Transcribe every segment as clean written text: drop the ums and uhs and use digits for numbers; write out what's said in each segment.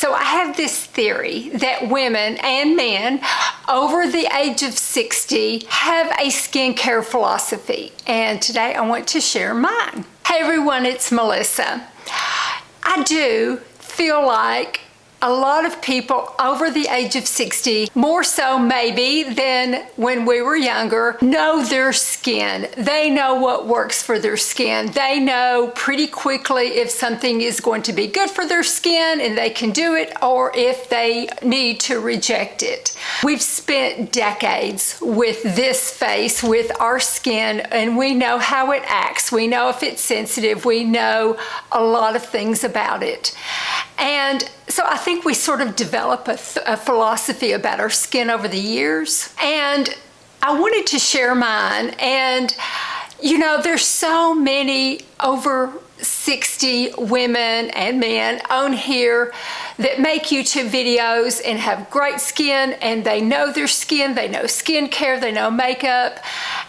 So I have this theory that women and men over the age of 60 have a skincare philosophy, and today I want to share mine. Hey everyone, it's Melissa. I do feel like a lot of people over the age of 60, more so maybe than when we were younger, know their skin. They know what works for their skin. They know pretty quickly if something is going to be good for their skin and they can do it, or if they need to reject it. We've spent decades with this face, with our skin, and we know how it acts. We know if it's sensitive. We know a lot of things about it. And so I think we sort of develop a philosophy about our skin over the years. And I wanted to share mine. And, you know, there's so many over 60 women and men on here that make YouTube videos and have great skin, and they know their skin, they know skincare, they know makeup.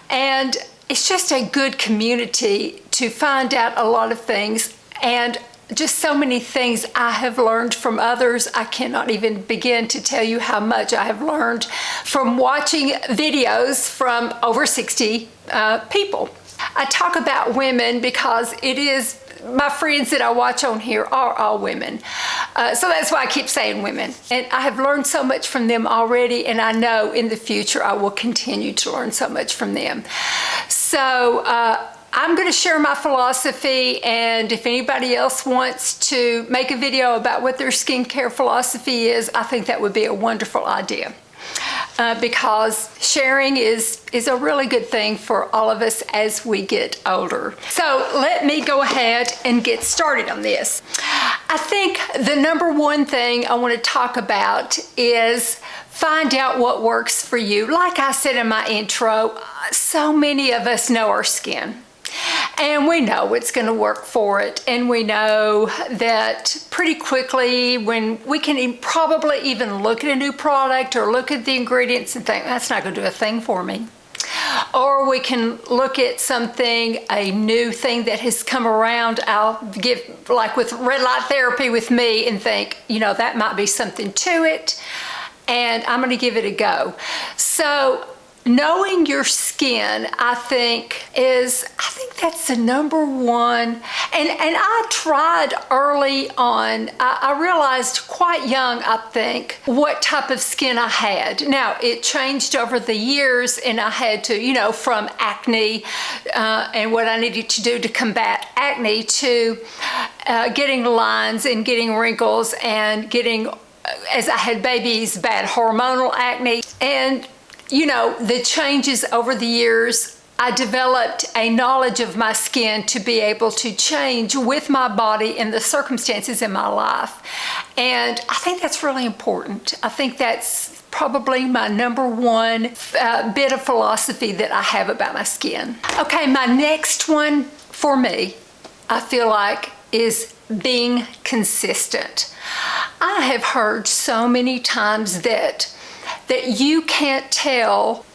And it's just a good community to find out a lot of things, and just so many things I have learned from others. I cannot even begin to tell you how much I have learned from watching videos from over 60 people. I talk about women because it is, my friends that I watch on here are all women. So that's why I keep saying women. And I have learned so much from them already, and I know in the future I will continue to learn so much from them. So I'm going to share my philosophy, and if anybody else wants to make a video about what their skincare philosophy is, I think that would be a wonderful idea. Because sharing is a really good thing for all of us as we get older. So let me go ahead and get started on this. I think the number one thing I want to talk about is find out what works for you. Like I said in my intro, so many of us know our skin. And we know what's going to work for it, and we know that pretty quickly when we can probably even look at a new product or look at the ingredients and think, that's not going to do a thing for me. Or we can look at something, a new thing that has come around, I'll give, like with red light therapy with me, and think, you know, that might be something to it, and I'm going to give it a go. So knowing your skin, I think that's the number one. And I tried early on, I realized quite young, I think, what type of skin I had. Now, it changed over the years, and I had to, you know, from acne and what I needed to do to combat acne to getting lines and getting wrinkles and getting, as I had babies, bad hormonal acne. And you know, the changes over the years, I developed a knowledge of my skin to be able to change with my body and the circumstances in my life. And I think that's really important. I think that's probably my number one bit of philosophy that I have about my skin. Okay, my next one for me, I feel like, is being consistent. I have heard so many times that you can't tell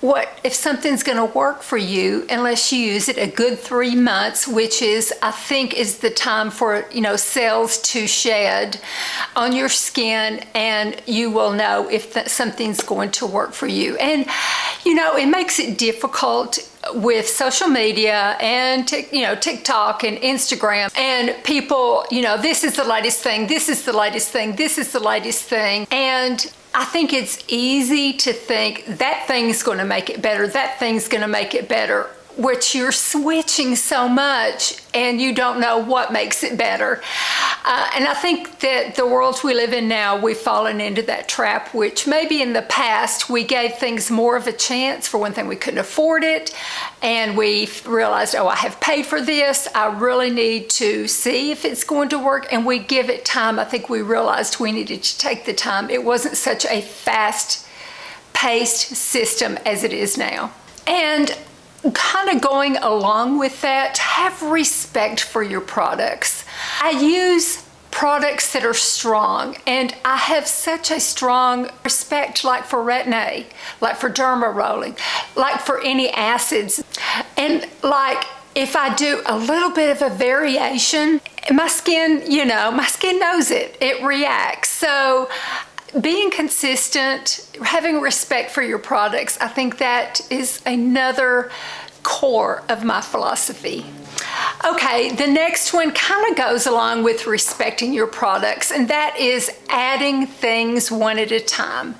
if something's going to work for you unless you use it a good 3 months, which is, I think, is the time for, you know, cells to shed on your skin, and you will know if something's going to work for you. And, you know, it makes it difficult with social media and TikTok and Instagram, and people, you know, this is the latest thing, this is the latest thing, this is the latest thing. And I think it's easy to think that thing's going to make it better, that thing's going to make it better, which you're switching so much and you don't know what makes it better. And I think that the world we live in now, we've fallen into that trap, which maybe in the past we gave things more of a chance. For one thing, we couldn't afford it, and we realized, oh, I have paid for this, I really need to see if it's going to work, and we give it time. I think we realized we needed to take the time. It wasn't such a fast-paced system as it is now. And kind of going along with that, have respect for your products. I use products that are strong, and I have such a strong respect, like for Retin-A, like for derma rolling, like for any acids, and like if I do a little bit of a variation, my skin, my skin knows it. It reacts. So being consistent, having respect for your products, I think that is another core of my philosophy. Okay, the next one kind of goes along with respecting your products, and that is adding things one at a time.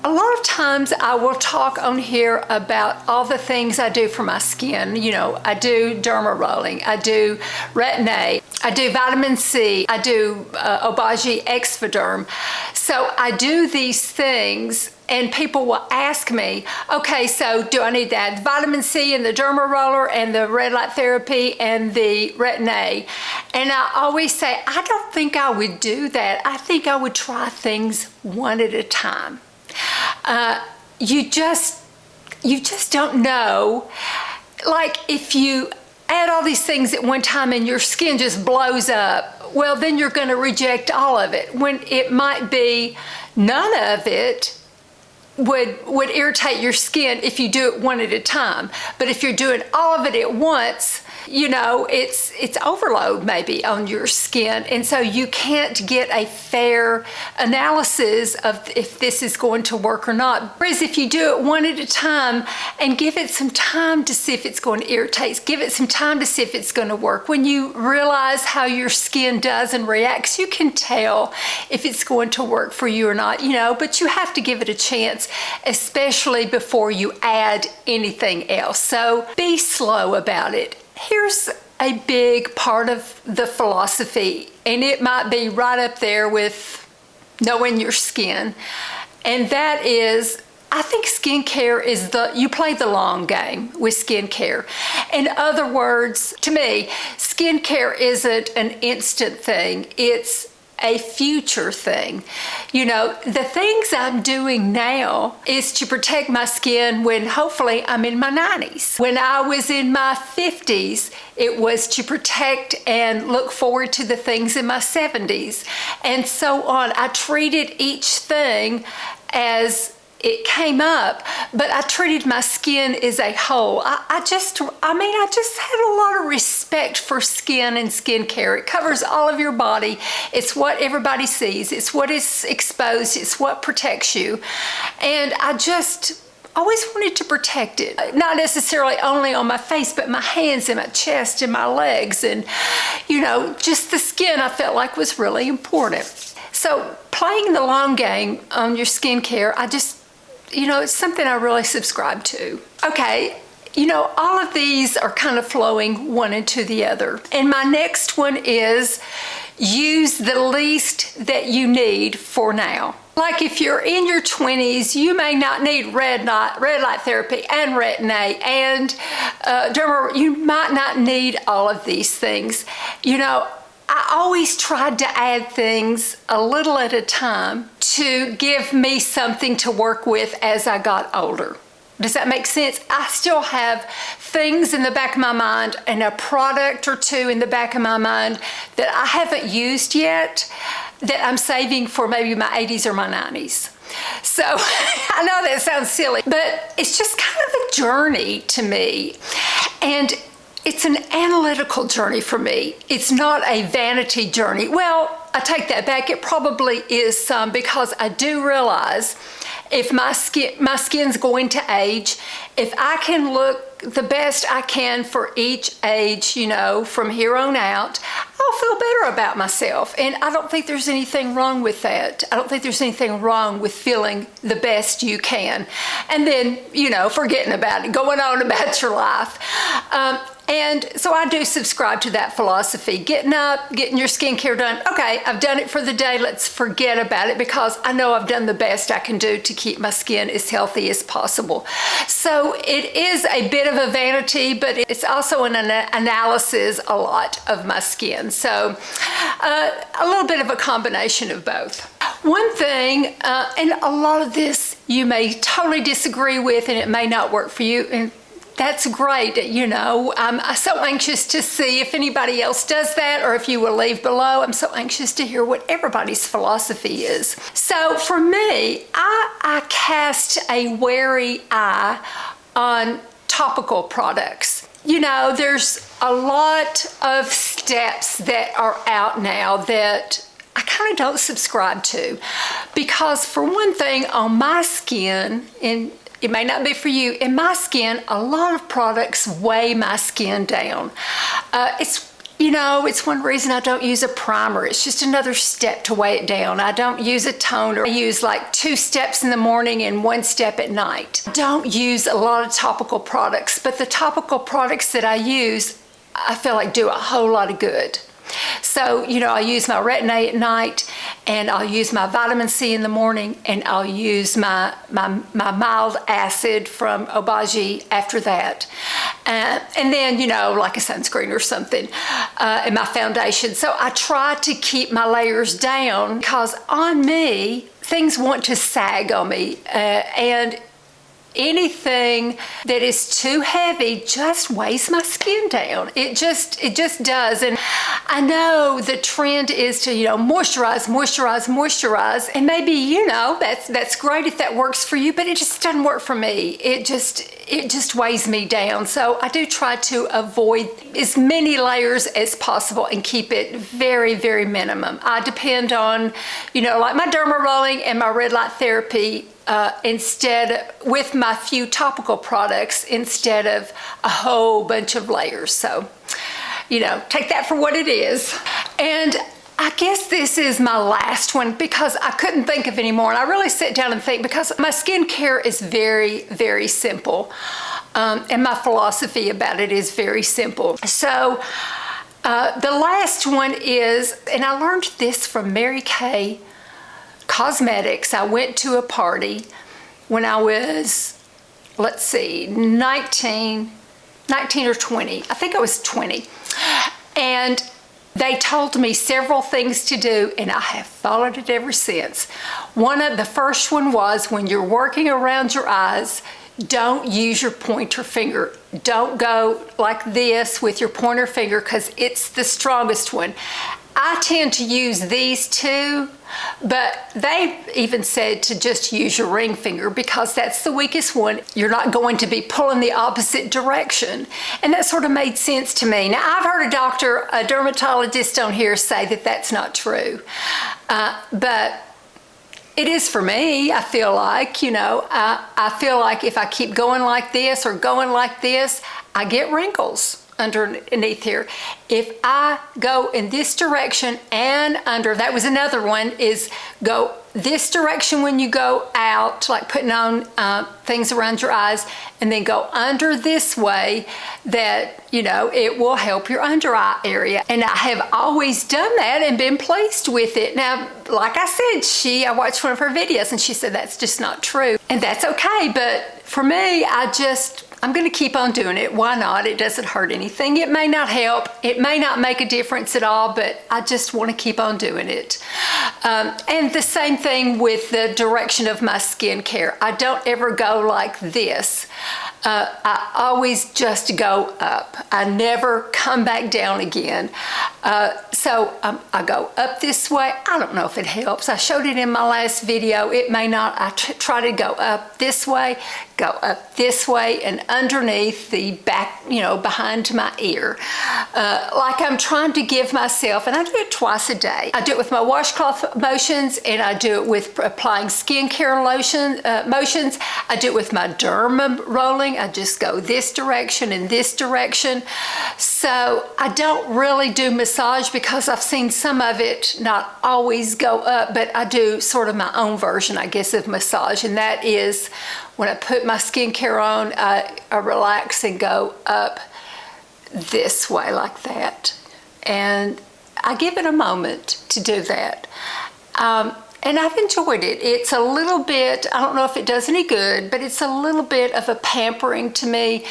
A lot of times I will talk on here about all the things I do for my skin. I do derma rolling, I do retin-A, I do vitamin C, I do Obagi Exfoderm. So I do these things, and people will ask me, okay, so do I need to add vitamin C and the derma roller and the red light therapy and the retin-A? And I always say, I don't think I would do that. I think I would try things one at a time. You just don't know. Like, if you add all these things at one time and your skin just blows up, well, then you're going to reject all of it, when it might be none of it would irritate your skin if you do it one at a time. But if you're doing all of it at once, it's overload maybe on your skin, and so you can't get a fair analysis of if this is going to work or not. Whereas if you do it one at a time and give it some time to see if it's going to irritate, give it some time to see if it's going to work, when you realize how your skin does and reacts, you can tell if it's going to work for you or not, but you have to give it a chance, especially before you add anything else. So be slow about it. Here's a big part of the philosophy, and it might be right up there with knowing your skin, and that is, I think skincare is you play the long game with skincare. In other words, to me, skincare isn't an instant thing. It's a future thing. The things I'm doing now is to protect my skin when hopefully I'm in my 90s. When I was in my 50s, it was to protect and look forward to the things in my 70s, and so on. I treated each thing as it came up, but I treated my skin as a whole. I just had a lot of respect for skin and skincare. It covers all of your body. It's what everybody sees. It's what is exposed. It's what protects you. And I just always wanted to protect it. Not necessarily only on my face, but my hands and my chest and my legs. And, just the skin I felt like was really important. So playing the long game on your skincare, it's something I really subscribe to. Okay, all of these are kind of flowing one into the other. And my next one is use the least that you need for now. Like, if you're in your 20s, you may not need red light therapy and retin-A and derma. You might not need all of these things. I always tried to add things a little at a time to give me something to work with as I got older. Does that make sense? I still have things in the back of my mind and a product or two in the back of my mind that I haven't used yet, that I'm saving for maybe my 80s or my 90s. So I know that sounds silly, but it's just kind of a journey to me. And it's an analytical journey for me. It's not a vanity journey. Well, I take that back. It probably is some, because I do realize if my skin's going to age, if I can look the best I can for each age, from here on out, I'll feel better about myself. And I don't think there's anything wrong with that. I don't think there's anything wrong with feeling the best you can. And then, forgetting about it, going on about your life. And so I do subscribe to that philosophy. Getting up, getting your skincare done. Okay, I've done it for the day. Let's forget about it, because I know I've done the best I can do to keep my skin as healthy as possible. So it is a bit of a vanity, but it's also an analysis a lot of my skin. So a little bit of a combination of both. One thing, and a lot of this you may totally disagree with, and it may not work for you, and that's great. I'm so anxious to see if anybody else does that, or if you will leave below. I'm so anxious to hear what everybody's philosophy is. So for me, I cast a wary eye on topical products. there's a lot of steps that are out now that I kind of don't subscribe to, because for one thing, on my skin, and it may not be for you, in my skin, a lot of products weigh my skin down. It's one reason I don't use a primer. It's just another step to weigh it down. I don't use a toner. I use like 2 steps in the morning and 1 step at night. I don't use a lot of topical products, but the topical products that I use, I feel like do a whole lot of good. So, I use my retin-A at night, and I'll use my vitamin C in the morning, and I'll use my mild acid from Obagi after that. And then, like a sunscreen or something, and my foundation. So I try to keep my layers down, because on me, things want to sag on me. And anything that is too heavy just weighs my skin down. It just does. And I know the trend is to, moisturize. And maybe, that's great if that works for you, but it just doesn't work for me. It just weighs me down. So I do try to avoid as many layers as possible and keep it very, very minimum. I depend on, like my derma rolling and my red light therapy instead, with my few topical products, instead of a whole bunch of layers. So, take that for what it is. And I guess this is my last one, because I couldn't think of any more. And I really sit down and think, because my skincare is very, very simple. And my philosophy about it is very simple. So the last one is, and I learned this from Mary Kay Cosmetics. I went to a party when I was, 19 or 20. I think I was 20. And they told me several things to do, and I have followed it ever since. The first one was, when you're working around your eyes, don't use your pointer finger. Don't go like this with your pointer finger, because it's the strongest one. I tend to use these two, but they even said to just use your ring finger, because that's the weakest one. You're not going to be pulling the opposite direction. And that sort of made sense to me. Now, I've heard a dermatologist on here say that that's not true. But it is for me. I feel like, I feel like if I keep going like this or going like this, I get wrinkles underneath here. If I go in this direction and under, that was another one, is go this direction when you go out, like putting on things around your eyes, and then go under this way, that, it will help your under eye area. And I have always done that and been pleased with it. Now, like I said, I watched one of her videos and she said that's just not true. And that's okay, but for me, I'm going to keep on doing it. Why not? It doesn't hurt anything. It may not help. It may not make a difference at all, but I just want to keep on doing it. And the same thing with the direction of my skincare. I don't ever go like this. I always just go up. I never come back down again. So I go up this way. I don't know if it helps. I showed it in my last video. It may not. I try to go up this way, go up this way, and underneath the back, behind my ear. Like I'm trying to give myself, and I do it twice a day. I do it with my washcloth motions, and I do it with applying skincare motions. I do it with my derma rolling. I just go this direction and this direction. So I don't really do massage, because I've seen some of it not always go up, but I do sort of my own version, I guess, of massage. And that is when I put my skincare on, I relax and go up this way like that. And I give it a moment to do that. And I've enjoyed it. It's a little bit, I don't know if it does any good, but it's a little bit of a pampering to me.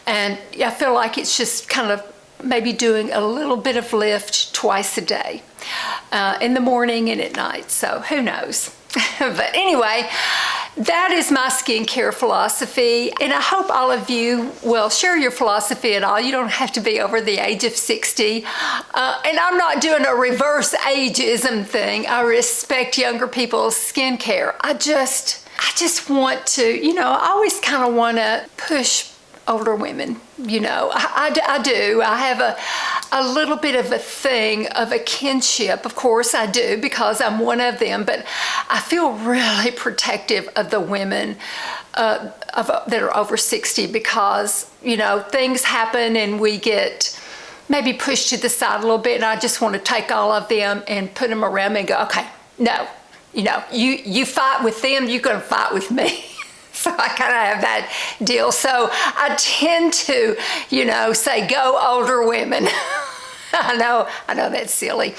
And I feel like it's just kind of maybe doing a little bit of lift twice a day, in the morning and at night. So who knows? But anyway, that is my skincare philosophy, and I hope all of you will share your philosophy at all. You don't have to be over the age of 60. And I'm not doing a reverse ageism thing. I respect younger people's skincare. I just want to, I always kind of want to push older women. I do. I have a little bit of a thing of a kinship. Of course I do, because I'm one of them, but I feel really protective of the women that are over 60, because, things happen and we get maybe pushed to the side a little bit, and I just want to take all of them and put them around me and go, okay, no, you fight with them, you're going to fight with me. So I kind of have that deal. So I tend to, say, go older women. I know that's silly.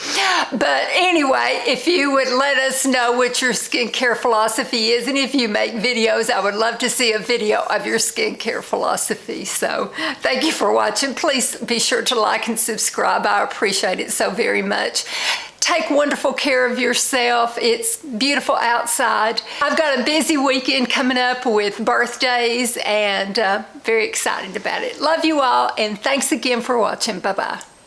But anyway, if you would let us know what your skincare philosophy is, and if you make videos, I would love to see a video of your skincare philosophy. So thank you for watching. Please be sure to like and subscribe. I appreciate it so very much. Take wonderful care of yourself. It's beautiful outside. I've got a busy weekend coming up with birthdays, and very excited about it. Love you all, and thanks again for watching. Bye-bye.